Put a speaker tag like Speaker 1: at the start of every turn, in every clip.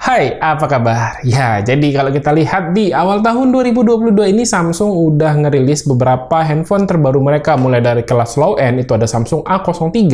Speaker 1: Hai, apa kabar? Ya, jadi kalau kita lihat di awal tahun 2022 ini Samsung udah ngerilis beberapa handphone terbaru mereka, mulai dari kelas low-end itu ada Samsung A03,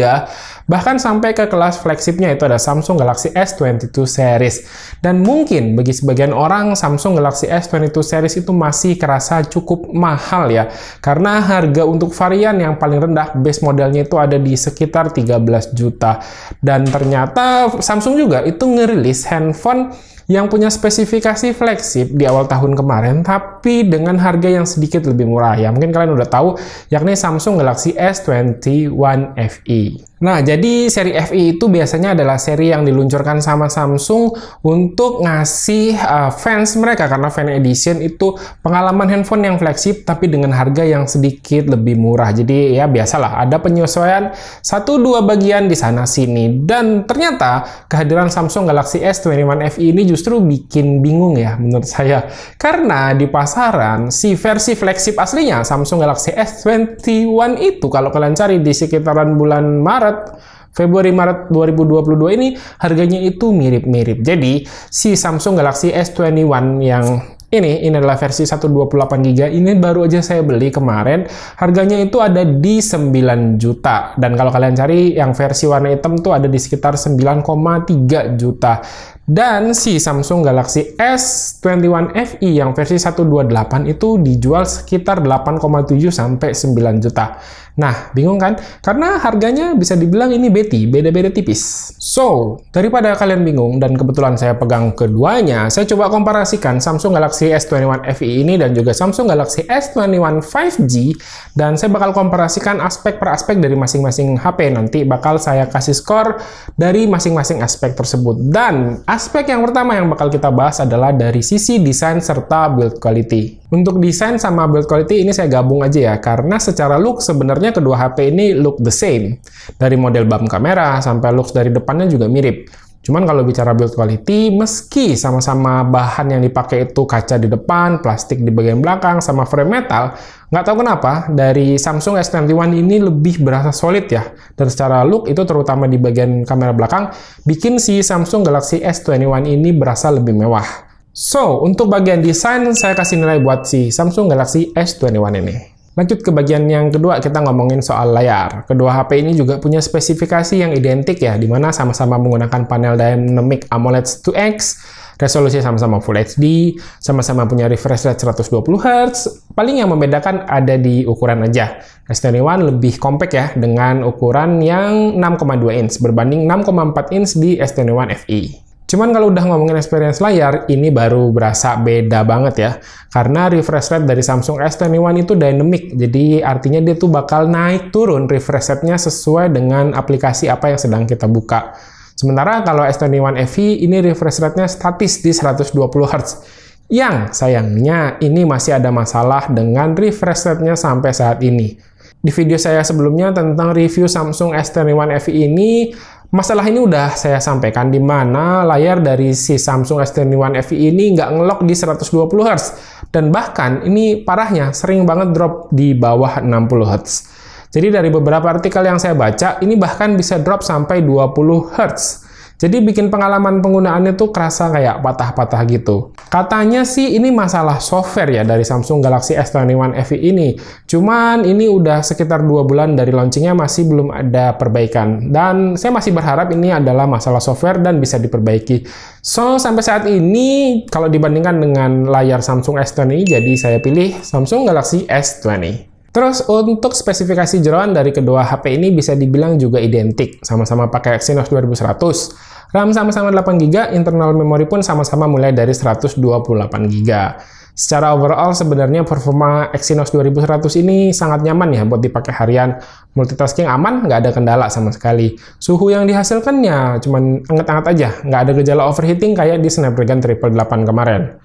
Speaker 1: bahkan sampai ke kelas flagshipnya itu ada Samsung Galaxy S22 series. Dan mungkin bagi sebagian orang Samsung Galaxy S22 series itu masih kerasa cukup mahal ya, karena harga untuk varian yang paling rendah base modelnya itu ada di sekitar 13 juta. Dan ternyata Samsung juga itu ngerilis handphone yang punya spesifikasi flagship di awal tahun kemarin, tapi dengan harga yang sedikit lebih murah ya. Mungkin kalian udah tahu, yakni Samsung Galaxy S21 FE. Nah, jadi seri FE itu biasanya adalah seri yang diluncurkan sama Samsung untuk ngasih fans mereka, karena fan edition itu pengalaman handphone yang flagship tapi dengan harga yang sedikit lebih murah. Jadi ya biasalah, ada penyesuaian 1-2 bagian di sana sini. Dan ternyata kehadiran Samsung Galaxy S21 FE ini justru bikin bingung ya menurut saya. Karena di pasaran si versi flagship aslinya Samsung Galaxy S21 itu kalau kalian cari di sekitaran bulan Februari-Maret 2022 ini harganya itu mirip-mirip. Jadi si Samsung Galaxy S21 yang ini adalah versi 128GB, ini baru aja saya beli kemarin, harganya itu ada di 9 juta. Dan kalau kalian cari yang versi warna hitam tuh ada di sekitar 9,3 juta. Dan si Samsung Galaxy S21 FE yang versi 128 itu dijual sekitar 8,7 sampai 9 juta. Nah, bingung kan? Karena harganya bisa dibilang ini beda-beda tipis. So, daripada kalian bingung dan kebetulan saya pegang keduanya, saya coba komparasikan Samsung Galaxy S21 FE ini dan juga Samsung Galaxy S21 5G, dan saya bakal komparasikan aspek per aspek dari masing-masing HP. Nanti bakal saya kasih skor dari masing-masing aspek tersebut. Dan aspek yang pertama yang bakal kita bahas adalah dari sisi desain serta build quality. Untuk desain sama build quality ini saya gabung aja ya, karena secara look sebenarnya kedua HP ini look the same. Dari model bump kamera sampai looks dari depannya juga mirip. Cuman kalau bicara build quality, meski sama-sama bahan yang dipakai itu kaca di depan, plastik di bagian belakang, sama frame metal, nggak tahu kenapa dari Samsung S21 ini lebih berasa solid ya. Dan secara look itu terutama di bagian kamera belakang, bikin si Samsung Galaxy S21 ini berasa lebih mewah. So, untuk bagian desain, saya kasih nilai buat si Samsung Galaxy S21 ini. Lanjut ke bagian yang kedua, kita ngomongin soal layar. Kedua HP ini juga punya spesifikasi yang identik ya, dimana sama-sama menggunakan panel Dynamic AMOLED 2X, resolusi sama-sama Full HD, sama-sama punya refresh rate 120Hz. Paling yang membedakan ada di ukuran aja. S21 lebih compact ya, dengan ukuran yang 6,2 inch, berbanding 6,4 inch di S21 FE. Cuman kalau udah ngomongin experience layar, ini baru berasa beda banget ya. Karena refresh rate dari Samsung S21 itu dynamic, jadi artinya dia tuh bakal naik turun refresh rate-nya sesuai dengan aplikasi apa yang sedang kita buka. Sementara kalau S21 FE ini refresh rate-nya statis di 120Hz. Yang sayangnya ini masih ada masalah dengan refresh rate-nya sampai saat ini. Di video saya sebelumnya tentang review Samsung S21 FE ini, masalah ini udah saya sampaikan, di mana layar dari si Samsung S21 FE ini nggak ngelock di 120Hz. Dan bahkan ini parahnya sering banget drop di bawah 60Hz. Jadi dari beberapa artikel yang saya baca, ini bahkan bisa drop sampai 20Hz. Jadi bikin pengalaman penggunaannya tuh kerasa kayak patah-patah gitu. Katanya sih ini masalah software ya dari Samsung Galaxy S21 FE ini. Cuman ini udah sekitar 2 bulan dari launchingnya masih belum ada perbaikan. Dan saya masih berharap ini adalah masalah software dan bisa diperbaiki. So, sampai saat ini kalau dibandingkan dengan layar Samsung S20 ini, jadi saya pilih Samsung Galaxy S20. Terus untuk spesifikasi jeroan dari kedua HP ini bisa dibilang juga identik, sama-sama pakai Exynos 2100. RAM sama-sama 8GB, internal memori pun sama-sama mulai dari 128GB. Secara overall sebenarnya performa Exynos 2100 ini sangat nyaman ya buat dipakai harian. Multitasking aman, nggak ada kendala sama sekali. Suhu yang dihasilkannya cuman anget-anget aja, nggak ada gejala overheating kayak di Snapdragon 888 kemarin.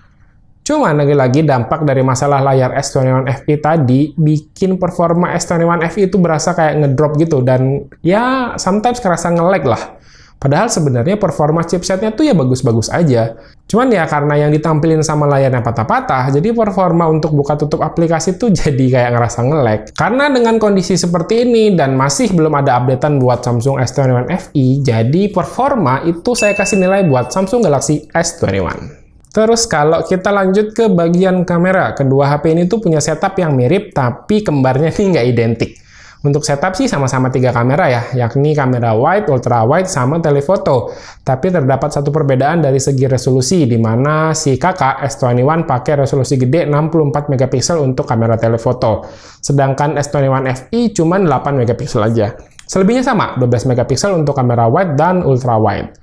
Speaker 1: Cuman lagi-lagi dampak dari masalah layar S21 FE tadi bikin performa S21 FE itu berasa kayak ngedrop gitu, dan ya sometimes kerasa nge-lag lah. Padahal sebenarnya performa chipsetnya tuh ya bagus-bagus aja. Cuman ya karena yang ditampilin sama layarnya patah-patah, jadi performa untuk buka tutup aplikasi tuh jadi kayak ngerasa nge-lag. Karena dengan kondisi seperti ini dan masih belum ada updatean buat Samsung S21 FE, jadi performa itu saya kasih nilai buat Samsung Galaxy S21. Terus kalau kita lanjut ke bagian kamera, kedua HP ini tuh punya setup yang mirip, tapi kembarnya nih nggak identik. Untuk setup sih sama-sama 3 kamera ya, yakni kamera wide, ultra wide, sama telefoto. Tapi terdapat satu perbedaan dari segi resolusi, di mana si kakak S21 pakai resolusi gede 64 megapiksel untuk kamera telefoto. Sedangkan S21 FE cuma 8 megapiksel aja. Selebihnya sama, 12 megapiksel untuk kamera wide dan ultra wide.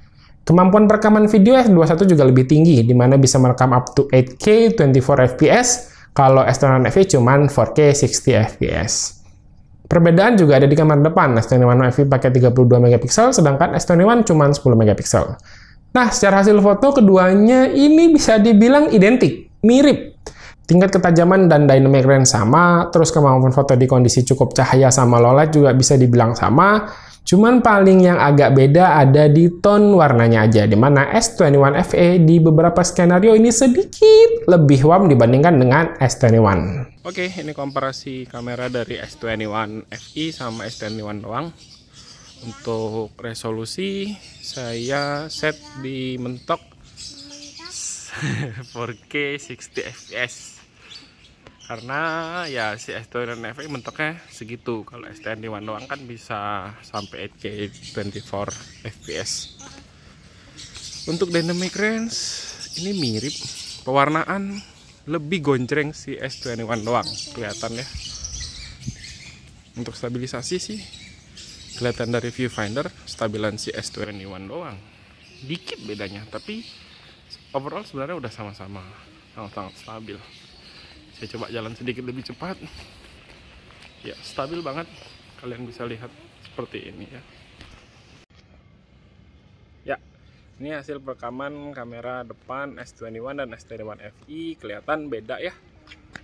Speaker 1: Kemampuan perekaman video S21 juga lebih tinggi, di mana bisa merekam up to 8K 24 fps, kalau S21 FE cuma 4K 60 fps. Perbedaan juga ada di kamera depan. S21 FE pakai 32 megapiksel, sedangkan S21 cuma 10 megapiksel. Nah, secara hasil foto keduanya ini bisa dibilang identik, mirip. Tingkat ketajaman dan dynamic range sama, terus kemampuan foto di kondisi cukup cahaya sama low light juga bisa dibilang sama. Cuman paling yang agak beda ada di tone warnanya aja, di mana S21 FE di beberapa skenario ini sedikit lebih warm dibandingkan dengan S21. Oke, ini komparasi kamera dari S21 FE sama S21 doang. Untuk resolusi saya set di mentok 4K 60 fps. Karena ya si S21 FE mentoknya segitu. Kalau S21 doang kan bisa sampai 8K 24 fps. Untuk dynamic range ini mirip, pewarnaan lebih gonjreng si S21 doang kelihatan ya. Untuk stabilisasi sih kelihatan dari viewfinder stabilan si S21 doang. Dikit bedanya, tapi overall sebenarnya udah sama-sama sangat stabil. Saya coba jalan sedikit lebih cepat. Ya, stabil banget. Kalian bisa lihat seperti ini ya. Ya, ini hasil perekaman kamera depan S21 dan S21 FE. Kelihatan beda ya.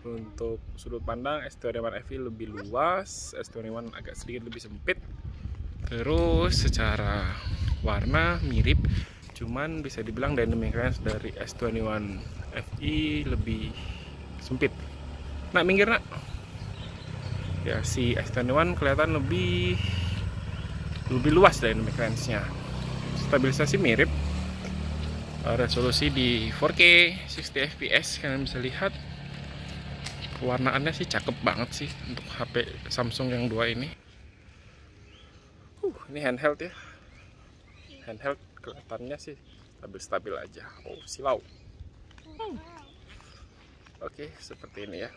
Speaker 1: Untuk sudut pandang S21 FE lebih luas, S21 agak sedikit lebih sempit. Terus secara warna mirip, cuman bisa dibilang dynamic range dari S21 FE lebih sempit. Nak minggir nak. Ya, si S21 kelihatan lebih luas dynamic range-nya. Stabilisasi mirip. Resolusi di 4K 60 fps, kalian bisa lihat. Warnaannya sih cakep banget sih untuk HP Samsung yang dua ini. Ini handheld ya. Handheld kelihatannya sih stabil-stabil aja. Oh, silau. Oke, seperti ini ya.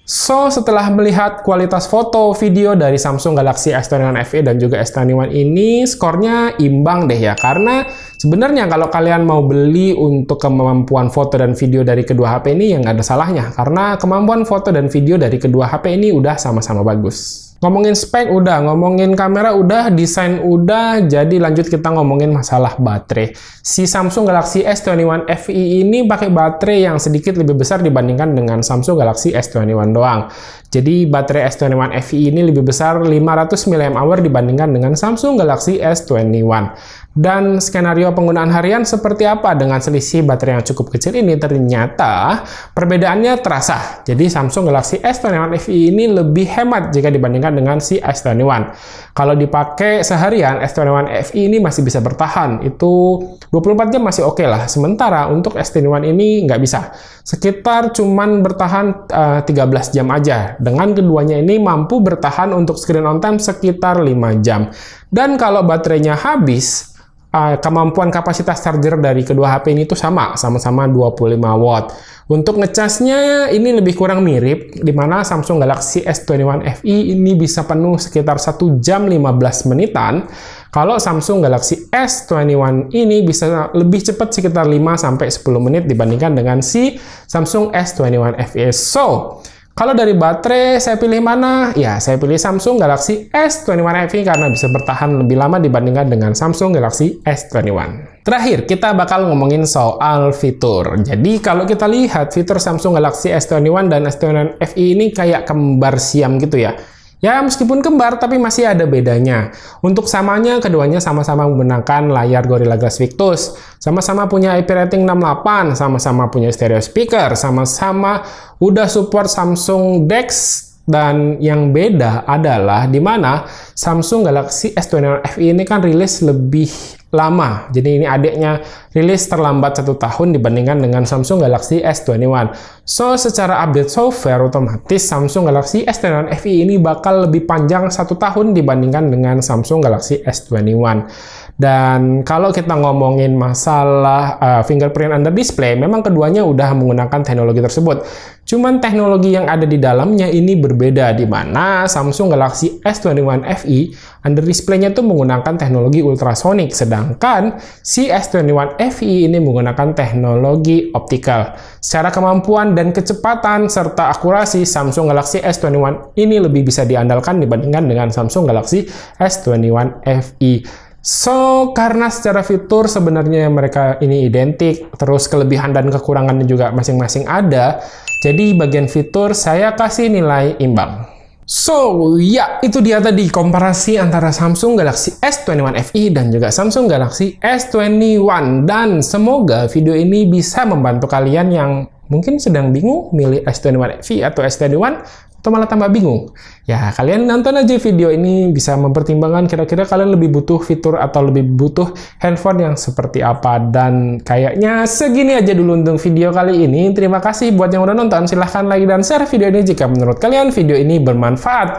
Speaker 1: So, setelah melihat kualitas foto, video dari Samsung Galaxy S21 FE dan juga S21 ini, skornya imbang deh ya. Karena sebenarnya kalau kalian mau beli untuk kemampuan foto dan video dari kedua HP ini, ya nggak ada salahnya. Karena kemampuan foto dan video dari kedua HP ini udah sama-sama bagus. Ngomongin spek udah, ngomongin kamera udah, desain udah, jadi lanjut kita ngomongin masalah baterai. Si Samsung Galaxy S21 FE ini pakai baterai yang sedikit lebih besar dibandingkan dengan Samsung Galaxy S21 doang. Jadi baterai S21 FE ini lebih besar 500 mAh dibandingkan dengan Samsung Galaxy S21. Dan skenario penggunaan harian seperti apa dengan selisih baterai yang cukup kecil ini? Ternyata perbedaannya terasa. Jadi Samsung Galaxy S21 FE ini lebih hemat jika dibandingkan dengan si S21. Kalau dipakai seharian, S21 FE ini masih bisa bertahan. Itu 24 jam masih oke lah. Sementara untuk S21 ini nggak bisa. Sekitar cuman bertahan 13 jam aja. Dengan keduanya ini mampu bertahan untuk screen on time sekitar 5 jam. Dan kalau baterainya habis, kemampuan kapasitas charger dari kedua HP ini tuh sama-sama 25 watt. Untuk ngecasnya ini lebih kurang mirip, di mana Samsung Galaxy S21 FE ini bisa penuh sekitar 1 jam 15 menitan. Kalau Samsung Galaxy S21 ini bisa lebih cepat sekitar 5-10 menit dibandingkan dengan si Samsung S21 FE. So, kalau dari baterai, saya pilih mana? Ya, saya pilih Samsung Galaxy S21 FE karena bisa bertahan lebih lama dibandingkan dengan Samsung Galaxy S21. Terakhir, kita bakal ngomongin soal fitur. Jadi, kalau kita lihat fitur Samsung Galaxy S21 dan S21 FE ini kayak kembar siam gitu ya. Ya, meskipun kembar, tapi masih ada bedanya. Untuk samanya, keduanya sama-sama menggunakan layar Gorilla Glass Victus, sama-sama punya IP rating 68, sama-sama punya stereo speaker, sama-sama udah support Samsung DeX, dan yang beda adalah di mana Samsung Galaxy S21 FE ini kan rilis lebih lama. Jadi ini adiknya rilis terlambat 1 tahun dibandingkan dengan Samsung Galaxy S21. So, secara update software, otomatis Samsung Galaxy S21 FE ini bakal lebih panjang 1 tahun dibandingkan dengan Samsung Galaxy S21. Dan kalau kita ngomongin masalah fingerprint under display, memang keduanya udah menggunakan teknologi tersebut. Cuman teknologi yang ada di dalamnya ini berbeda, di mana Samsung Galaxy S21 FE under display-nya itu menggunakan teknologi ultrasonic, sedangkan si S21 FE ini menggunakan teknologi optical. Secara kemampuan dan kecepatan serta akurasi, Samsung Galaxy S21 ini lebih bisa diandalkan dibandingkan dengan Samsung Galaxy S21 FE. So, karena secara fitur sebenarnya mereka ini identik, terus kelebihan dan kekurangannya juga masing-masing ada, jadi bagian fitur saya kasih nilai imbang. So, ya, itu dia tadi komparasi antara Samsung Galaxy S21 FE dan juga Samsung Galaxy S21. Dan semoga video ini bisa membantu kalian yang mungkin sedang bingung milih S21 FE atau S21, atau malah tambah bingung. Ya, kalian nonton aja video ini, bisa mempertimbangkan kira-kira kalian lebih butuh fitur atau lebih butuh handphone yang seperti apa. Dan kayaknya segini aja dulu untuk video kali ini. Terima kasih buat yang udah nonton. Silahkan like dan share video ini jika menurut kalian video ini bermanfaat.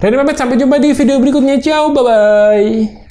Speaker 1: Dan pamit, sampai jumpa di video berikutnya. Ciao, bye-bye.